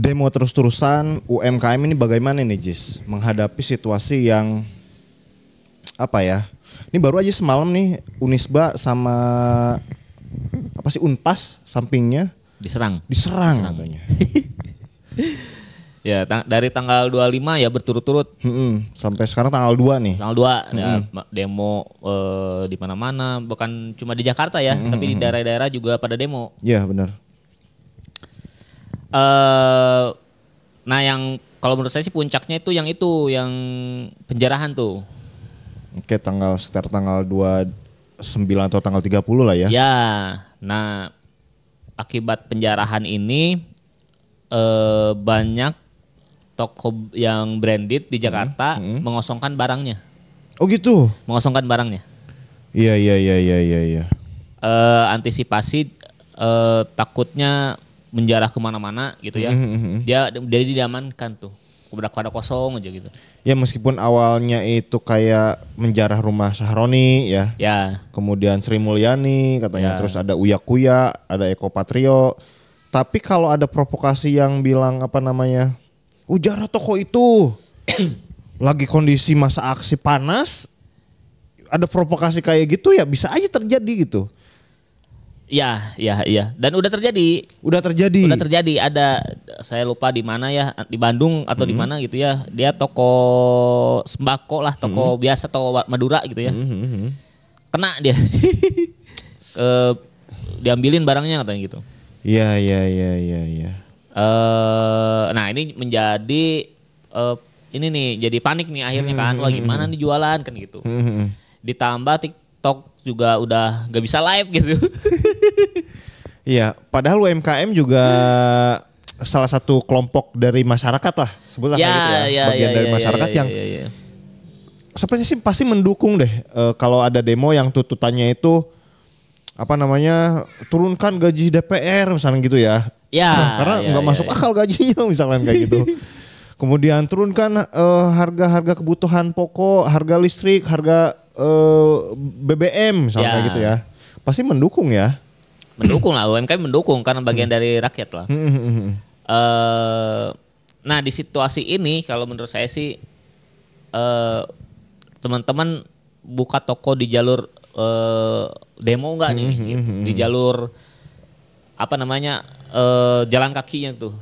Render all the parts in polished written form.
demo terus-terusan UMKM ini bagaimana nih Jis menghadapi situasi yang apa ya? Ini baru aja semalam nih Unisba sama apa sih Unpas sampingnya Diserang. katanya. Ya, dari tanggal 25 ya berturut-turut. Sampai sekarang tanggal 2 nih. Tanggal 2 ada demo di mana-mana, bukan cuma di Jakarta ya, tapi di daerah-daerah juga pada demo. Iya, benar. Nah, yang kalau menurut saya sih puncaknya itu yang penjarahan tuh. Oke, sekitar tanggal 29 atau tanggal 30 lah ya. Ya, nah akibat penjarahan ini banyak toko yang branded di Jakarta mengosongkan barangnya. Oh gitu. Mengosongkan barangnya. Iya. Antisipasi takutnya menjarah kemana-mana gitu ya. Dia diamankan tuh. Pada kosong aja gitu. Ya meskipun awalnya itu kayak menjarah rumah Sahroni ya. Ya. Kemudian Sri Mulyani katanya, terus ada Uya Kuya, ada Eko Patrio. Tapi kalau ada provokasi yang bilang apa namanya, ujarah toko itu lagi kondisi masa aksi panas, ada provokasi kayak gitu ya bisa aja terjadi gitu. Iya. Dan udah terjadi. Udah terjadi. Ada, saya lupa di mana ya, di Bandung atau di mana gitu ya. Dia toko sembako lah, toko biasa, toko Madura gitu ya. Kena dia. Diambilin barangnya katanya gitu. Iya. Nah ini menjadi ini nih jadi panik nih akhirnya kan. Wah gimana nih jualan kan gitu. Ditambah TikTok juga udah gak bisa live gitu. Iya, padahal UMKM juga salah satu kelompok dari masyarakat lah, sebutlah kayak gitu ya. Bagian dari masyarakat yang sepertinya sih pasti mendukung deh kalau ada demo yang tuntutannya itu apa namanya, turunkan gaji DPR misalnya gitu ya. Karena nggak masuk akal gajinya misalnya kayak gitu. Kemudian turunkan harga-harga kebutuhan pokok, harga listrik, harga BBM misalnya kayak gitu ya. Pasti mendukung ya. Mendukung lah, UMKM mendukung karena bagian dari rakyat lah. Nah di situasi ini kalau menurut saya sih teman-teman buka toko di jalur demo enggak nih gitu. Di jalur apa namanya jalan kakinya tuh.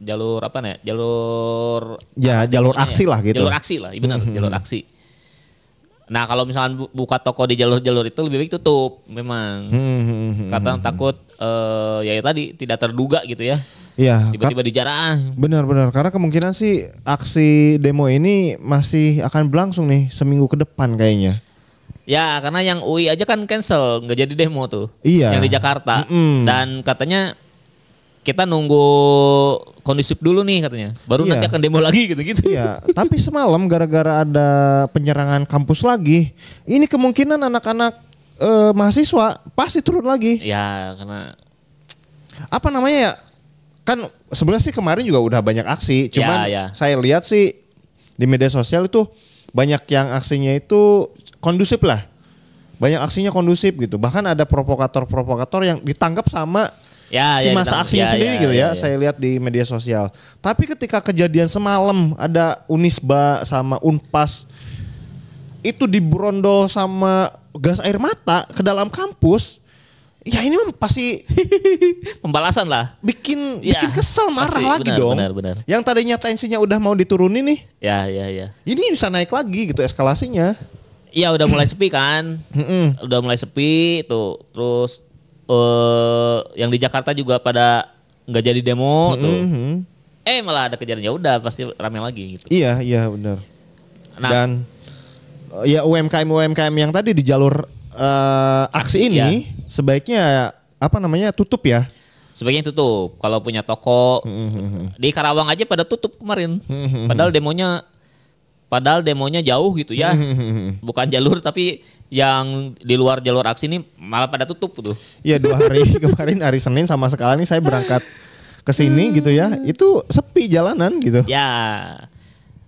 Jalur apa nih? Jalur aksi lah gitu. Jalur aksi lah, benar, jalur aksi. Nah kalau misalkan buka toko di jalur-jalur itu lebih baik tutup memang. Karena takut ya tadi tidak terduga gitu ya. Iya. Tiba-tiba dijarah. Benar. Karena kemungkinan sih aksi demo ini masih akan berlangsung nih seminggu ke depan kayaknya. Ya karena yang UI aja kan cancel, nggak jadi demo tuh. Iya. Yang di Jakarta. Dan katanya kita nunggu kondusif dulu nih katanya. Baru nanti akan demo lagi gitu-gitu. Iya, tapi semalam gara-gara ada penyerangan kampus lagi, ini kemungkinan anak-anak mahasiswa pasti turun lagi. Ya, karena apa namanya ya? Kan sebenarnya sih kemarin juga udah banyak aksi, cuman saya lihat sih di media sosial itu banyak yang aksinya itu kondusif lah. Banyak aksinya kondusif gitu. Bahkan ada provokator-provokator yang ditangkap sama si masa aksinya sendiri gitu ya. Saya lihat di media sosial. Tapi ketika kejadian semalam ada Unisba sama Unpas itu diberondol sama gas air mata ke dalam kampus. Ya ini pasti pembalasan lah. Bikin kesel, marah pasti, lagi dong. Benar. Yang tadinya tensinya udah mau diturunin nih. Ya. Ini bisa naik lagi gitu eskalasinya. Iya udah mulai sepi kan. Udah mulai sepi tuh. Terus yang di Jakarta juga pada nggak jadi demo tuh. Malah ada kejadian, ya udah pasti rame lagi gitu. Iya benar. Nah, dan ya UMKM yang tadi di jalur aksi ini sebaiknya apa namanya tutup ya. Sebaiknya tutup. Kalau punya toko di Karawang aja pada tutup kemarin. Padahal demonya jauh gitu ya. Bukan jalur tapi yang di luar jalur aksi ini malah pada tutup tuh. Iya 2 hari kemarin hari Senin sama sekali nih saya berangkat ke sini gitu ya. Itu sepi jalanan gitu. Ya.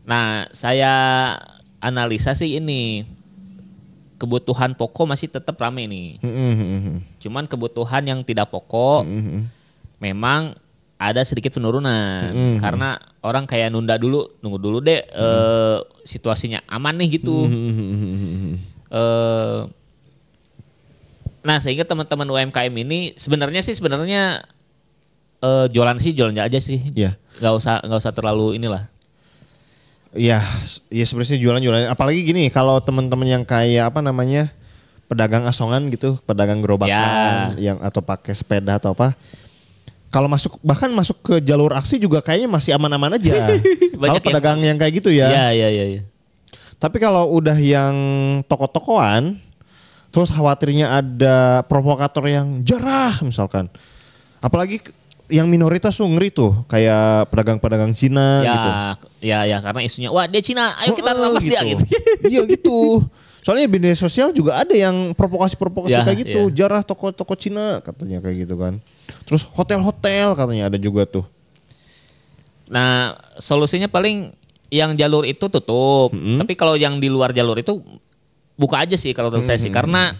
Nah, saya analisa sih ini kebutuhan pokok masih tetap ramai nih. Cuman kebutuhan yang tidak pokok memang ada sedikit penurunan karena orang kayak nunggu dulu deh situasinya aman nih gitu. Nah sehingga teman-teman UMKM ini sebenarnya jualan aja sih. Iya. Nggak usah terlalu inilah. Iya, ya sebenarnya jualan. Apalagi gini, kalau teman-teman yang kayak apa namanya pedagang asongan gitu, pedagang gerobakan, yang atau pakai sepeda atau apa. Kalau bahkan masuk ke jalur aksi juga kayaknya masih aman-aman aja. Kalau pedagang yang kayak gitu ya. Iya. Tapi kalau udah yang toko-tokoan, terus khawatirnya ada provokator yang jarah misalkan. Apalagi yang minoritas tuh ngeri tuh, kayak pedagang-pedagang Cina gitu. Ya, karena isunya, wah dia Cina, ayo kita rampas gitu. Dia gitu. Iya gitu. Soalnya di media sosial juga ada yang provokasi kayak gitu, jarah toko-toko Cina katanya kayak gitu kan. Terus hotel-hotel katanya ada juga tuh. Nah solusinya paling yang jalur itu tutup, tapi kalau yang di luar jalur itu buka aja sih kalau menurut saya sih, karena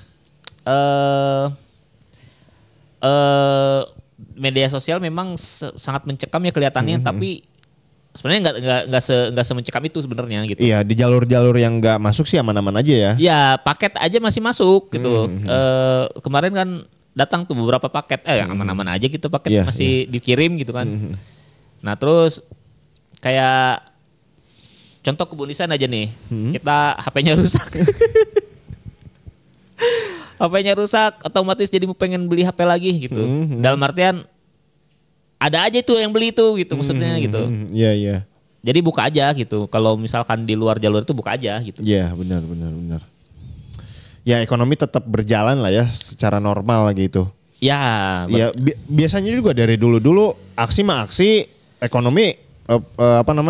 media sosial memang sangat mencekam ya kelihatannya, tapi sebenarnya nggak semencekam itu sebenarnya gitu. Iya, di jalur-jalur yang nggak masuk sih aman-aman aja ya. Ya paket aja masih masuk gitu. Kemarin kan datang tuh beberapa paket, aman-aman aja gitu paket masih dikirim gitu kan. Nah terus kayak contoh kebunisan aja nih, kita HP-nya rusak. HP-nya rusak, otomatis jadi pengen beli HP lagi gitu. Dalam artian ada aja tuh yang beli itu gitu maksudnya gitu. Iya. Jadi buka aja gitu. Kalau misalkan di luar jalur itu buka aja gitu. Iya, benar. Ya ekonomi tetap berjalan lah ya secara normal gitu. Ya. Biasanya juga dari dulu aksi ekonomi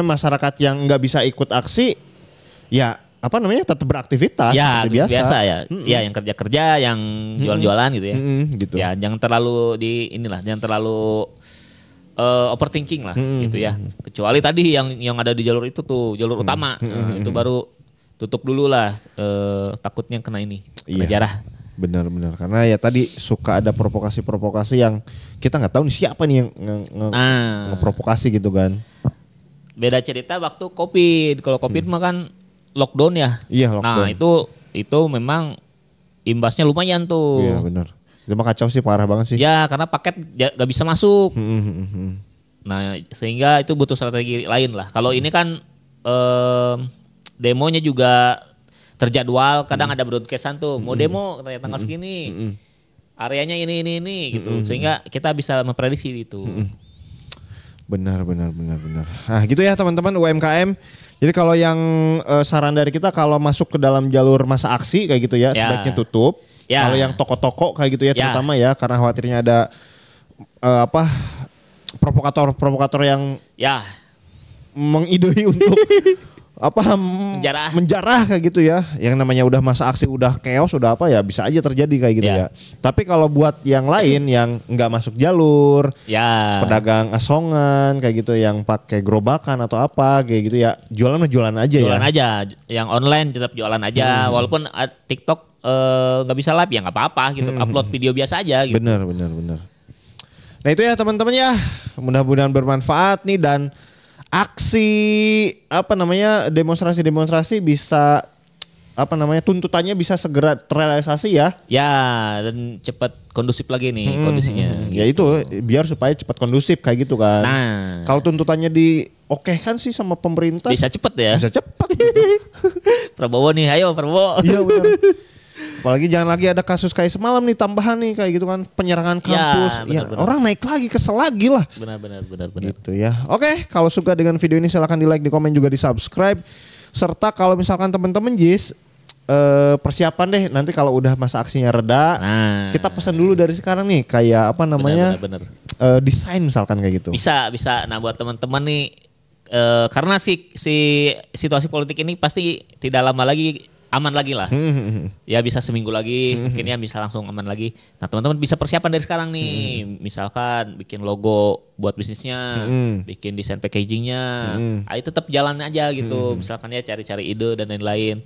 masyarakat yang nggak bisa ikut aksi ya tetap beraktivitas ya, seperti biasa ya. Ya yang kerja yang jualan-jualan gitu ya. Gitu. Ya jangan terlalu jangan terlalu overthinking lah gitu ya. Kecuali tadi yang ada di jalur itu tuh, jalur utama. Itu baru tutup dulu lah, takutnya kena jarah. Benar karena ya tadi suka ada provokasi yang kita nggak tahu nih siapa nih yang ngeprovokasi gitu kan. Beda cerita waktu Covid. Kalau Covid mah kan lockdown ya. Iya, lockdown. Nah, itu memang imbasnya lumayan tuh. Iya, benar. Itu mah kacau sih, parah banget sih. Ya, karena paket gak bisa masuk. Nah, sehingga itu butuh strategi lain lah. Kalau ini kan demonya juga terjadwal, kadang ada broadcastan tuh, mau demo tanggal segini. Areanya ini gitu. Sehingga kita bisa memprediksi itu. Benar. Nah, gitu ya teman-teman UMKM. Jadi kalau yang saran dari kita kalau masuk ke dalam jalur masa aksi kayak gitu ya, sebaiknya tutup. Kalau yang toko-toko kayak gitu ya terutama ya karena khawatirnya ada provokator yang mengidoi untuk menjarah kayak gitu ya. Yang namanya udah masa aksi, udah chaos, udah bisa aja terjadi kayak gitu ya. Tapi kalau buat yang lain yang nggak masuk jalur, pedagang asongan kayak gitu yang pakai gerobakan atau apa kayak gitu ya, jualan aja. Jualan aja, yang online tetap jualan aja. Walaupun TikTok nggak bisa live ya nggak apa-apa gitu, upload video biasa aja gitu. Bener. Nah itu ya teman-teman ya, mudah-mudahan bermanfaat nih dan aksi demonstrasi bisa tuntutannya bisa segera terrealisasi ya. Ya, dan cepat kondusif lagi nih kondisinya. Ya gitu. itu biar supaya cepat kondusif kayak gitu kan. Nah, kalau tuntutannya diokekan sih sama pemerintah bisa cepet ya. Bisa cepet gitu. Prabowo nih, ayo Prabowo. Iya benar. Apalagi jangan lagi ada kasus kayak semalam nih tambahan nih kayak gitu kan, penyerangan kampus. Ya, benar. Orang naik lagi, kesel lagi lah. Benar. Gitu ya. Oke, kalau suka dengan video ini silahkan di like, di komen juga di subscribe. Serta kalau misalkan teman-teman Jis persiapan deh nanti kalau udah masa aksinya reda, kita pesan dulu dari sekarang nih kayak benar. Desain misalkan kayak gitu. Bisa. Nah buat teman-teman nih karena si situasi politik ini pasti tidak lama lagi aman lagi lah. Ya bisa seminggu lagi, mungkin ya bisa langsung aman lagi. Nah teman-teman bisa persiapan dari sekarang nih. Misalkan bikin logo buat bisnisnya, bikin desain packagingnya. Itu tetap jalan aja gitu. Misalkan ya cari-cari ide dan lain-lain.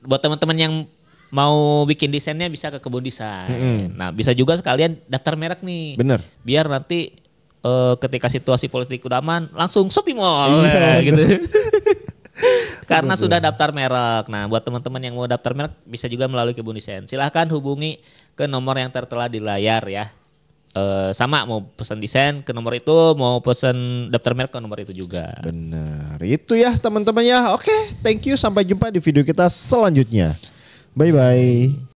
Buat teman-teman yang mau bikin desainnya bisa ke Kebun Desain. Nah bisa juga sekalian daftar merek nih. Bener. Biar nanti ketika situasi politik udah aman langsung Shopee Mall gitu. Karena sudah daftar merek. Nah buat teman-teman yang mau daftar merek bisa juga melalui Kebun Desain. Silahkan hubungi ke nomor yang tertera di layar ya. Sama mau pesan desain ke nomor itu, mau pesan daftar merek ke nomor itu juga. Benar, itu ya teman-teman ya. Oke, thank you, sampai jumpa di video kita selanjutnya. Bye-bye.